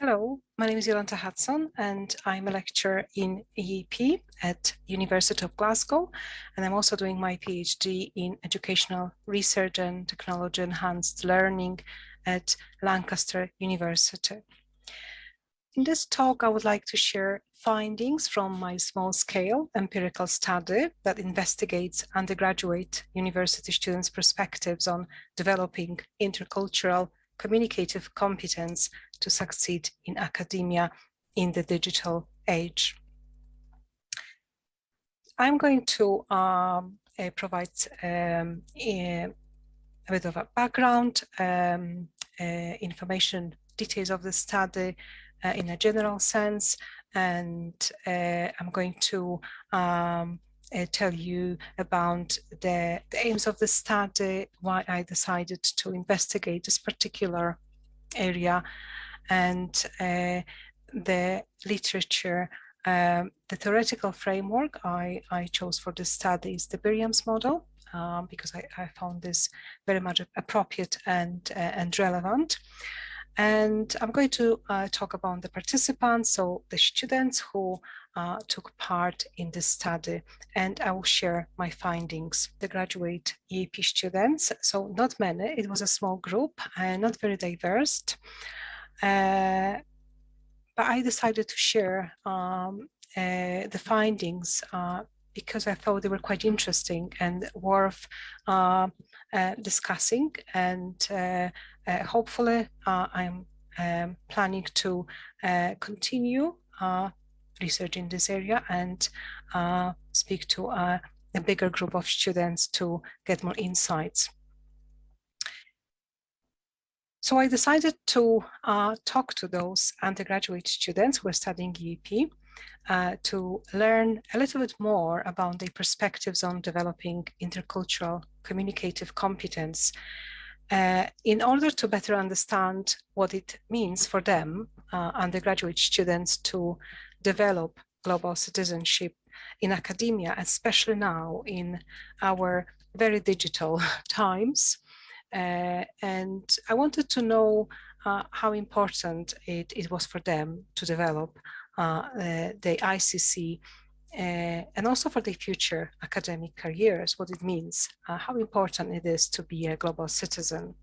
Hello, my name is Jolanta Hudson, and I'm a lecturer in EAP at University of Glasgow, and I'm also doing my PhD in educational research and technology-enhanced learning at Lancaster University. In this talk, I would like to share findings from my small-scale empirical study that investigates undergraduate university students' perspectives on developing intercultural communicative competence to succeed in academia in the digital age. I'm going to provide a bit of a background, information, details of the study in a general sense, and I'm going to tell you about the aims of the study, why I decided to investigate this particular area, and the literature. The theoretical framework I chose for this study is the BYRAM'S model, because I found this very much appropriate and relevant. And I'm going to talk about the participants, so the students who took part in this study, and I will share my findings. The graduate EAP students, so not many, it was a small group, not very diverse, but I decided to share the findings because I thought they were quite interesting and worth discussing, and hopefully I'm planning to continue research in this area and speak to a bigger group of students to get more insights. So I decided to talk to those undergraduate students who are studying EAP to learn a little bit more about their perspectives on developing intercultural communicative competence in order to better understand what it means for them, undergraduate students, to develop global citizenship in academia, especially now in our very digital times. And I wanted to know how important it was for them to develop the ICC and also for their future academic careers, what it means, how important it is to be a global citizen.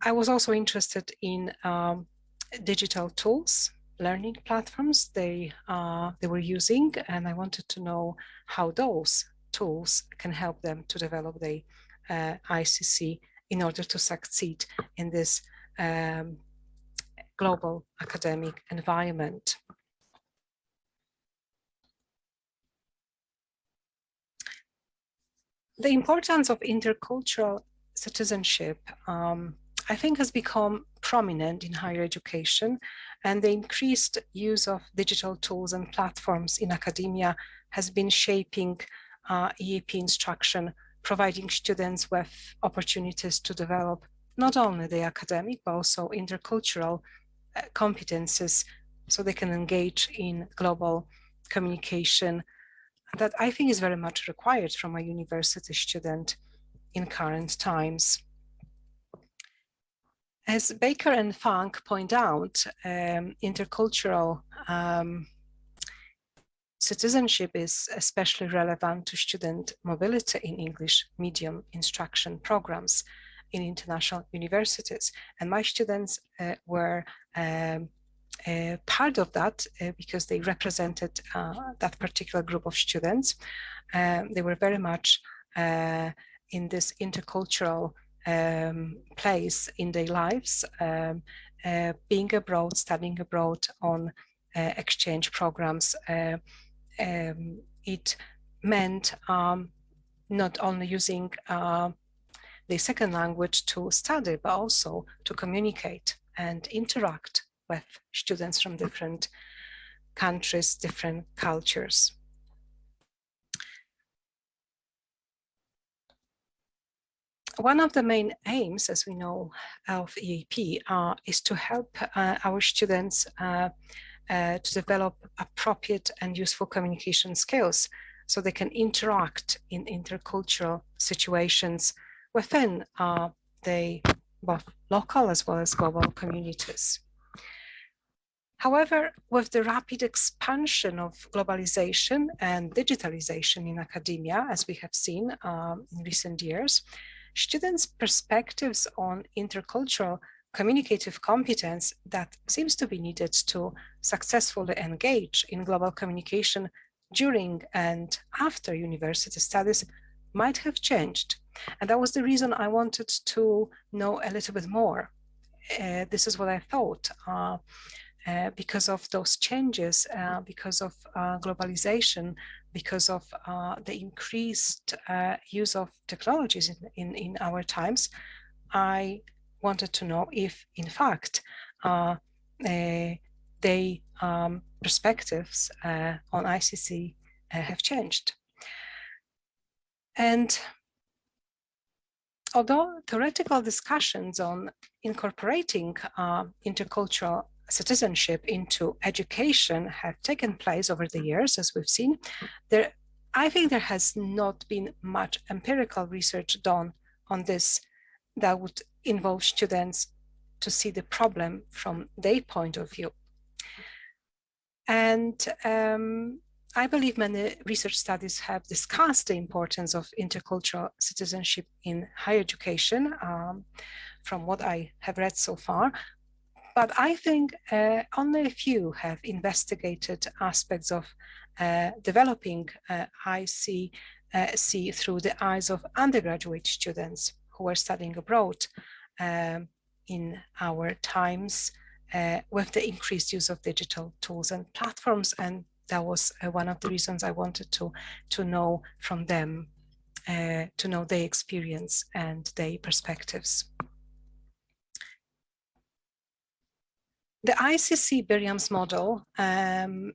I was also interested in digital tools, learning platforms they were using, and I wanted to know how those tools can help them to develop the ICC in order to succeed in this global academic environment. The importance of intercultural citizenship, I think, has become prominent in higher education, and the increased use of digital tools and platforms in academia has been shaping EAP instruction, providing students with opportunities to develop not only the academic, but also intercultural competences so they can engage in global communication that I think is very much required from a university student in current times. As Baker and Funk point out, intercultural citizenship is especially relevant to student mobility in English medium instruction programs in international universities. And my students were part of that because they represented that particular group of students. They were very much in this intercultural place in their lives, being abroad, studying abroad on exchange programs. It meant not only using the second language to study, but also to communicate and interact with students from different countries, different cultures. One of the main aims, as we know, of EAP is to help our students to develop appropriate and useful communication skills so they can interact in intercultural situations within the both local as well as global communities. However, with the rapid expansion of globalization and digitalization in academia, as we have seen in recent years, students' perspectives on intercultural communicative competence that seems to be needed to successfully engage in global communication during and after university studies might have changed. And that was the reason I wanted to know a little bit more. This is what I thought. Because of those changes, because of globalization, because of the increased use of technologies in our times, I wanted to know if, in fact, perspectives on ICC have changed. And although theoretical discussions on incorporating intercultural citizenship into education have taken place over the years, as we've seen, I think there has not been much empirical research done on this that would involve students to see the problem from their point of view. And I believe many research studies have discussed the importance of intercultural citizenship in higher education, from what I have read so far. But I think only a few have investigated aspects of developing ICC through the eyes of undergraduate students who are studying abroad in our times with the increased use of digital tools and platforms. And that was one of the reasons I wanted to know from them, to know their experience and their perspectives. The ICC Byram's model and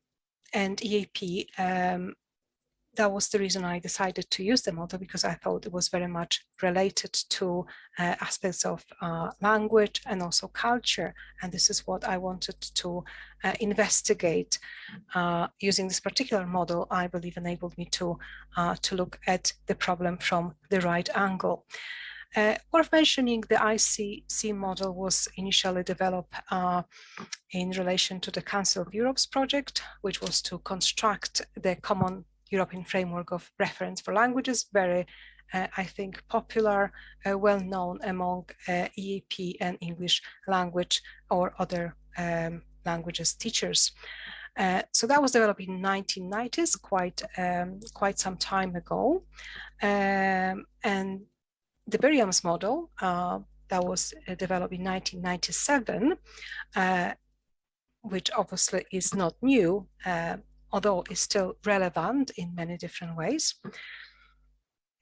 EAP, that was the reason I decided to use the model, because I thought it was very much related to aspects of language and also culture. And this is what I wanted to investigate. Using this particular model, I believe enabled me to look at the problem from the right angle. Worth mentioning, the ICC model was initially developed in relation to the Council of Europe's project, which was to construct the common European framework of reference for languages, very, I think, popular, well-known among EAP and English language or other languages teachers. So that was developed in 1990s, quite some time ago. And the Byram's model that was developed in 1997, which obviously is not new, although is still relevant in many different ways.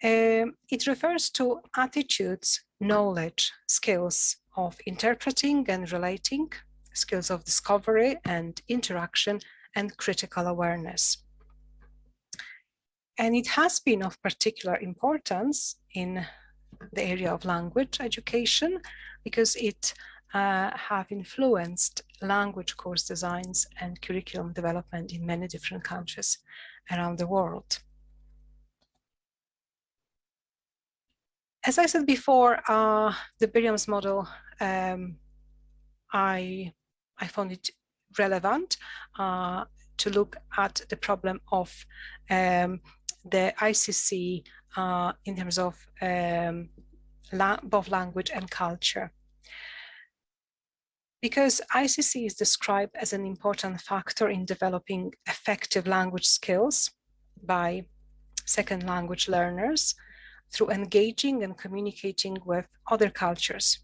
It refers to attitudes, knowledge, skills of interpreting and relating, skills of discovery and interaction, and critical awareness. And it has been of particular importance in the area of language education, because it have influenced language course designs and curriculum development in many different countries around the world. As I said before, the Byram's model, I found it relevant to look at the problem of the ICC in terms of both language and culture. Because ICC is described as an important factor in developing effective language skills by second language learners through engaging and communicating with other cultures.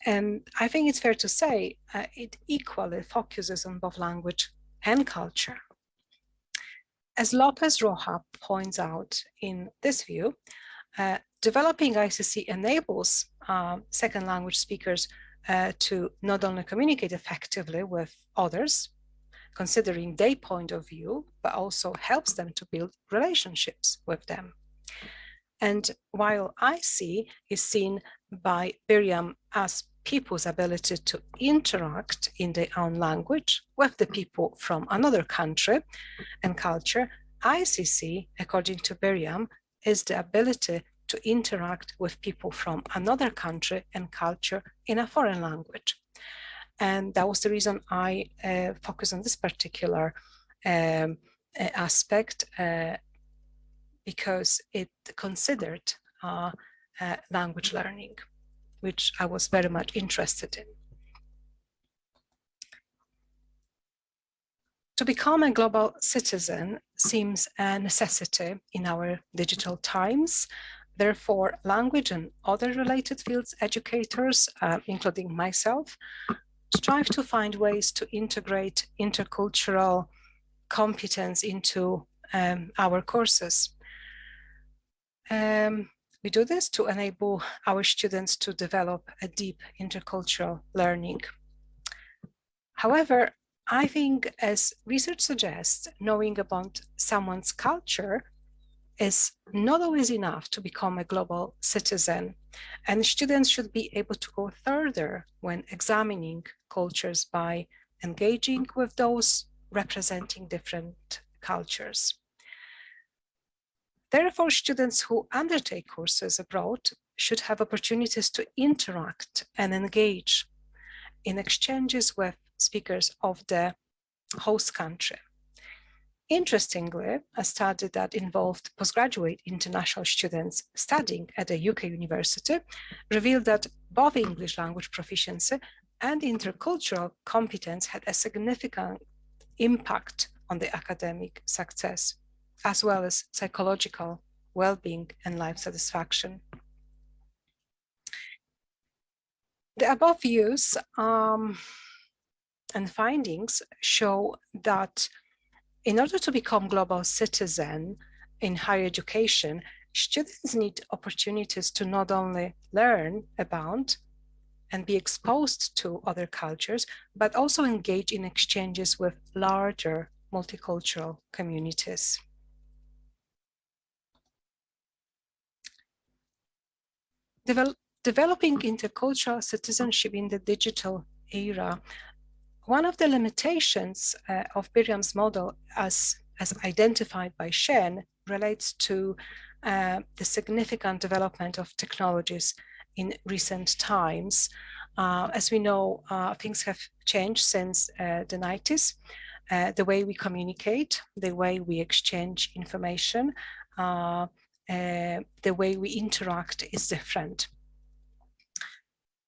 And I think it's fair to say it equally focuses on both language and culture. As Lopez Roja points out in this view, developing ICC enables second language speakers to not only communicate effectively with others, considering their point of view, but also helps them to build relationships with them. And while IC is seen by Byram as people's ability to interact in their own language with the people from another country and culture, ICC, according to Byram, is the ability to interact with people from another country and culture in a foreign language. And that was the reason I focus on this particular aspect, because it considered language learning, which I was very much interested in. To become a global citizen seems a necessity in our digital times. Therefore, language and other related fields educators, including myself, strive to find ways to integrate intercultural competence into our courses. We do this to enable our students to develop a deep intercultural learning. However, I think, as research suggests, knowing about someone's culture is not always enough to become a global citizen, and students should be able to go further when examining cultures by engaging with those representing different cultures. Therefore, students who undertake courses abroad should have opportunities to interact and engage in exchanges with speakers of the host country. Interestingly, a study that involved postgraduate international students studying at a UK university revealed that both English language proficiency and intercultural competence had a significant impact on the academic success, as well as psychological well-being and life satisfaction. The above views and findings show that in order to become global citizen in higher education, students need opportunities to not only learn about and be exposed to other cultures, but also engage in exchanges with larger multicultural communities. Developing intercultural citizenship in the digital era. One of the limitations of BYRAM'S model, as identified by Shen, relates to the significant development of technologies in recent times. As we know, things have changed since the 90s. The way we communicate, the way we exchange information, the way we interact is different.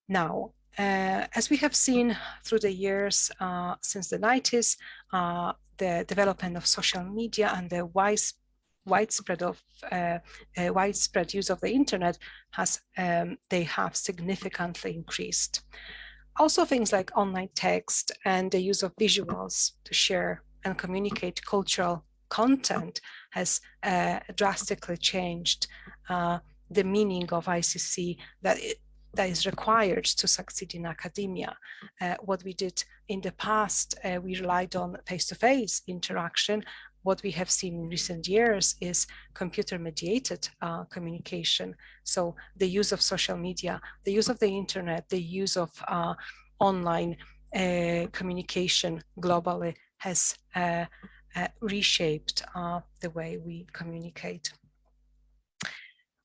Now, as we have seen through the years since the 90s, the development of social media and the widespread use of the internet they have significantly increased. Also, things like online text and the use of visuals to share and communicate cultural content has drastically changed the meaning of ICC that is required to succeed in academia. What we did in the past, we relied on face-to-face interaction. What we have seen in recent years is computer-mediated communication. So the use of social media, the use of the internet, the use of online communication globally has reshaped the way we communicate.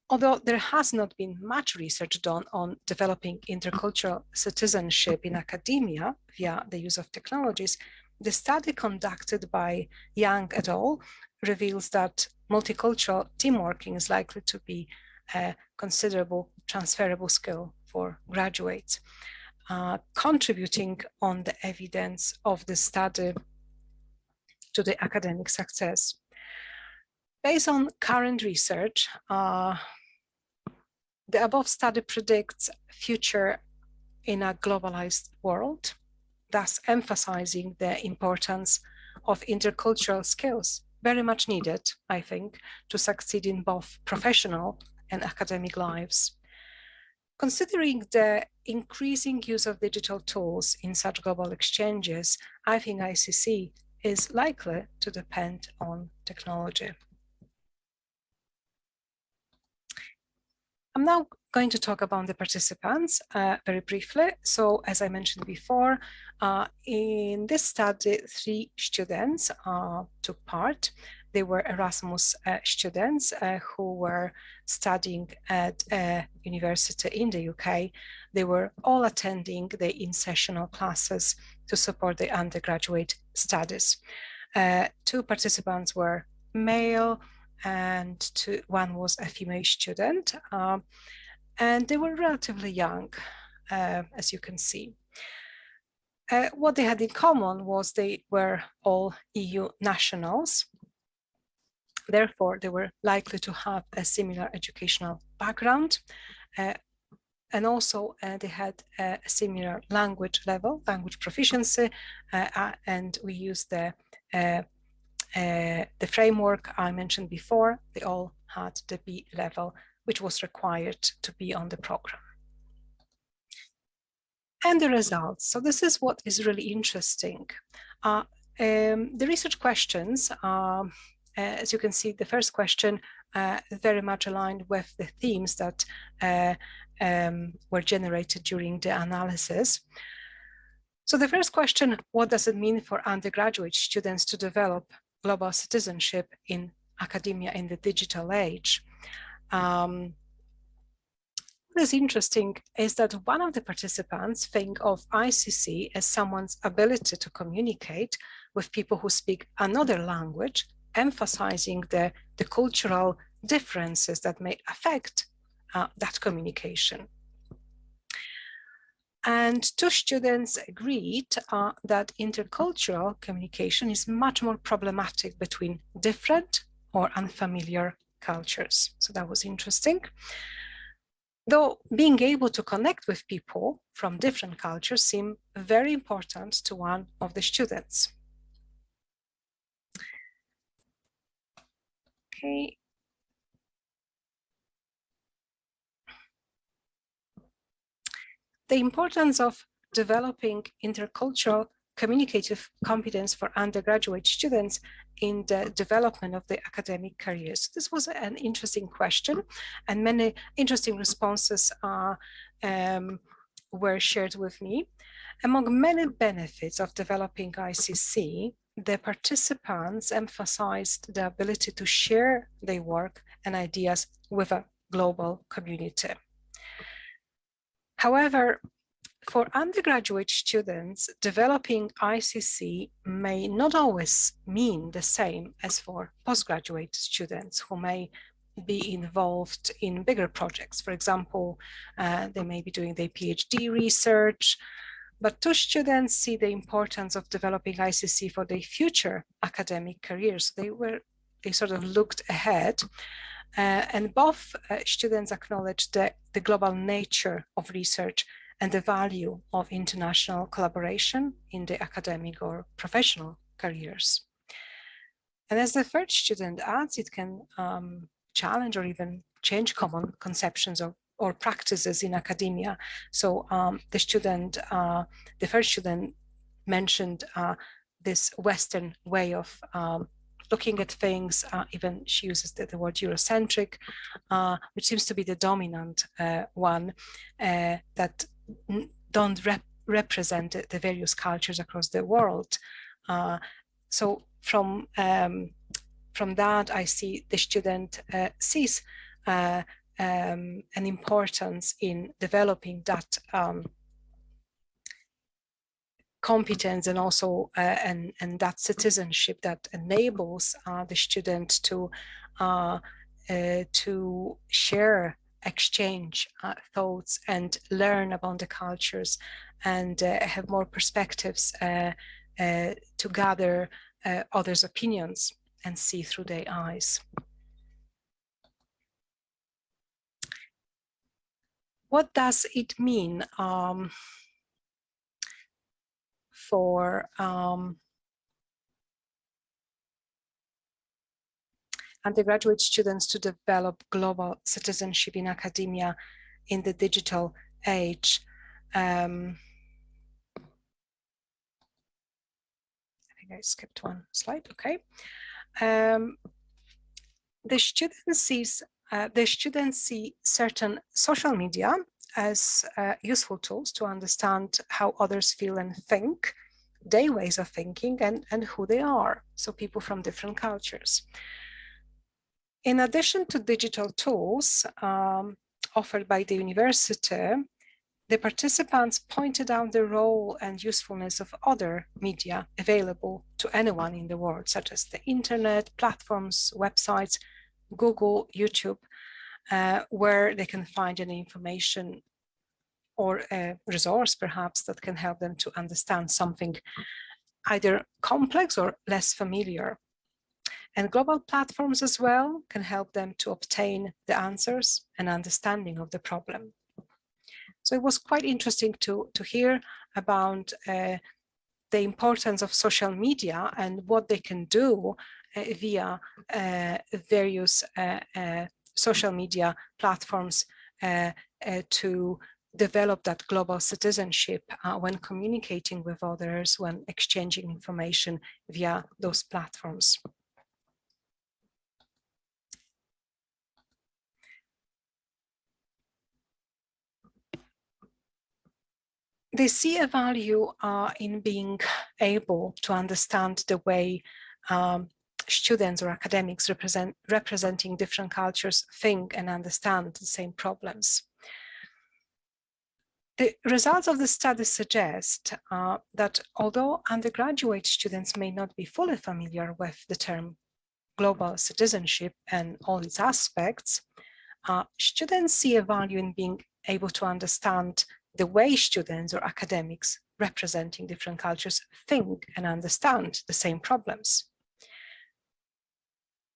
Although there has not been much research done on developing intercultural citizenship in academia via the use of technologies, the study conducted by Yang et al. Reveals that multicultural team working is likely to be a considerable transferable skill for graduates, contributing on the evidence of the study to the academic success. Based on current research, the above study predicts future in a globalized world, thus emphasizing the importance of intercultural skills, very much needed, I think, to succeed in both professional and academic lives. Considering the increasing use of digital tools in such global exchanges, I think ICC is likely to depend on technology. I'm now going to talk about the participants very briefly. So as I mentioned before, in this study, 3 students took part. they were Erasmus students who were studying at a university in the UK. They were all attending the in-sessional classes to support the undergraduate studies. 2 participants were male and one was a female student, and they were relatively young, as you can see. What they had in common was they were all EU nationals. Therefore, they were likely to have a similar educational background. And also they had a similar language level, language proficiency, and we used the framework I mentioned before. They all had the B level, which was required to be on the program. And the results. So this is what is really interesting. The research questions, as you can see, the first question very much aligned with the themes that were generated during the analysis. So the first question, what does it mean for undergraduate students to develop global citizenship in academia in the digital age? What is interesting is that one of the participants think of ICC as someone's ability to communicate with people who speak another language, emphasizing the cultural differences that may affect that communication. And 2 students agreed that intercultural communication is much more problematic between different or unfamiliar cultures. So that was interesting. Though being able to connect with people from different cultures seemed very important to one of the students. Okay. The importance of developing intercultural communicative competence for undergraduate students in the development of the academic careers. This was an interesting question, and many interesting responses were shared with me. Among many benefits of developing ICC, the participants emphasized the ability to share their work and ideas with a global community. However, for undergraduate students, developing ICC may not always mean the same as for postgraduate students who may be involved in bigger projects. For example, they may be doing their PhD research, but 2 students see the importance of developing ICC for their future academic careers. They sort of looked ahead. And both students acknowledged the global nature of research and the value of international collaboration in the academic or professional careers. And as the third student adds, it can challenge or even change common conceptions or practices in academia. So the first student mentioned this Western way of looking at things, even she uses the word Eurocentric, which seems to be the dominant one, that don't represent the various cultures across the world. So from that, I see the student sees an importance in developing that competence and also and that citizenship that enables the student to share, exchange thoughts and learn about the cultures and have more perspectives to gather others' opinions and see through their eyes. What does it mean for undergraduate students to develop global citizenship in academia in the digital age? I think I skipped one slide, okay. The students see certain social media as useful tools to understand how others feel and think, their ways of thinking and who they are, so people from different cultures. In addition to digital tools offered by the university, the participants pointed out the role and usefulness of other media available to anyone in the world, such as the internet, platforms, websites, Google, YouTube, where they can find any information or a resource perhaps that can help them to understand something either complex or less familiar. And global platforms as well can help them to obtain the answers and understanding of the problem. So it was quite interesting to hear about the importance of social media and what they can do via various social media platforms to develop that global citizenship when communicating with others, when exchanging information via those platforms. They see a value in being able to understand the way students or academics representing different cultures think and understand the same problems. The results of the study suggest that although undergraduate students may not be fully familiar with the term global citizenship and all its aspects, students see a value in being able to understand the way students or academics representing different cultures think and understand the same problems.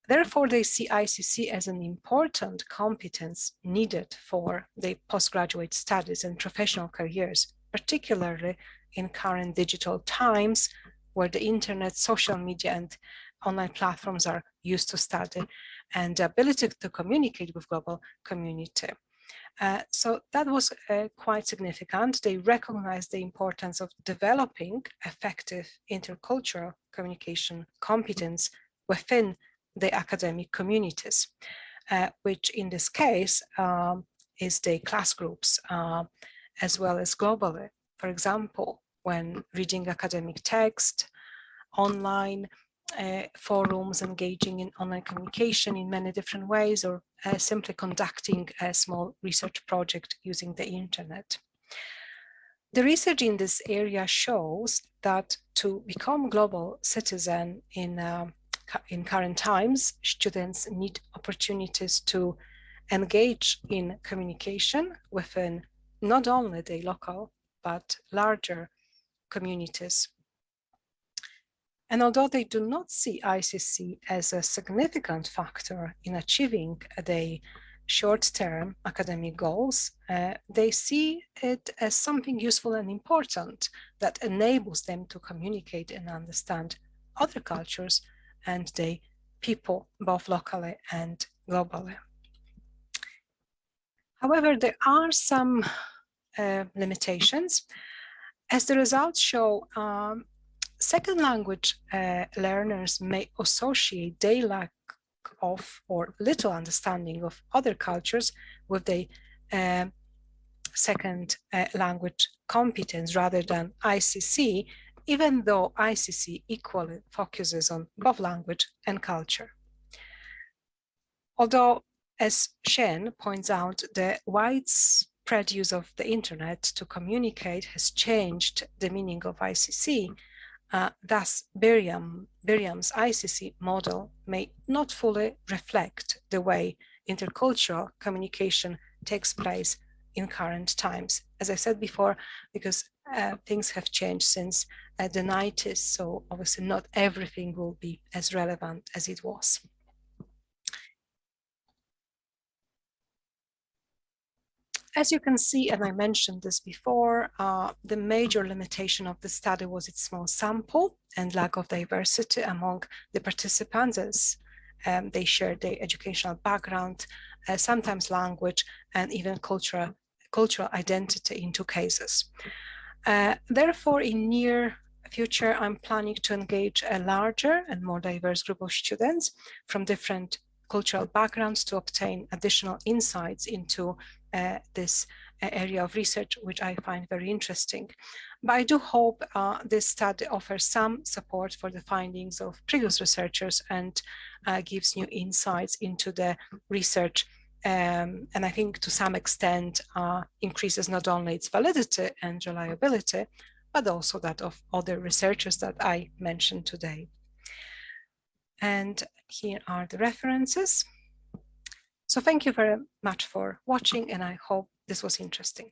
Therefore, they see ICC as an important competence needed for their postgraduate studies and professional careers, particularly in current digital times where the internet, social media, and online platforms are used to study, and the ability to communicate with global community. So that was quite significant. They recognized the importance of developing effective intercultural communication competence within the academic communities, which in this case is the class groups, as well as globally. For example, when reading academic text, online forums, engaging in online communication in many different ways, or simply conducting a small research project using the internet. The research in this area shows that to become global citizen in current times, students need opportunities to engage in communication within not only the local, but larger communities. And although they do not see ICC as a significant factor in achieving the short-term academic goals, they see it as something useful and important that enables them to communicate and understand other cultures and the people, both locally and globally. However, there are some limitations. As the results show, second language learners may associate their lack of or little understanding of other cultures with the second language competence rather than ICC, even though ICC equally focuses on both language and culture. Although, as Shen points out, the widespread use of the internet to communicate has changed the meaning of ICC, thus BYRAM'S ICC model may not fully reflect the way intercultural communication takes place in current times. As I said before, because things have changed since the 90s, so obviously not everything will be as relevant as it was. As you can see, and I mentioned this before, the major limitation of the study was its small sample and lack of diversity among the participants, as they shared their educational background, sometimes language, and even cultural identity in two cases. Therefore, in near future, I'm planning to engage a larger and more diverse group of students from different cultural backgrounds to obtain additional insights into this area of research, which I find very interesting. But I do hope this study offers some support for the findings of previous researchers and gives new insights into the research, and I think to some extent increases not only its validity and reliability, but also that of other researchers that I mentioned today. And here are the references. So thank you very much for watching, and I hope this was interesting.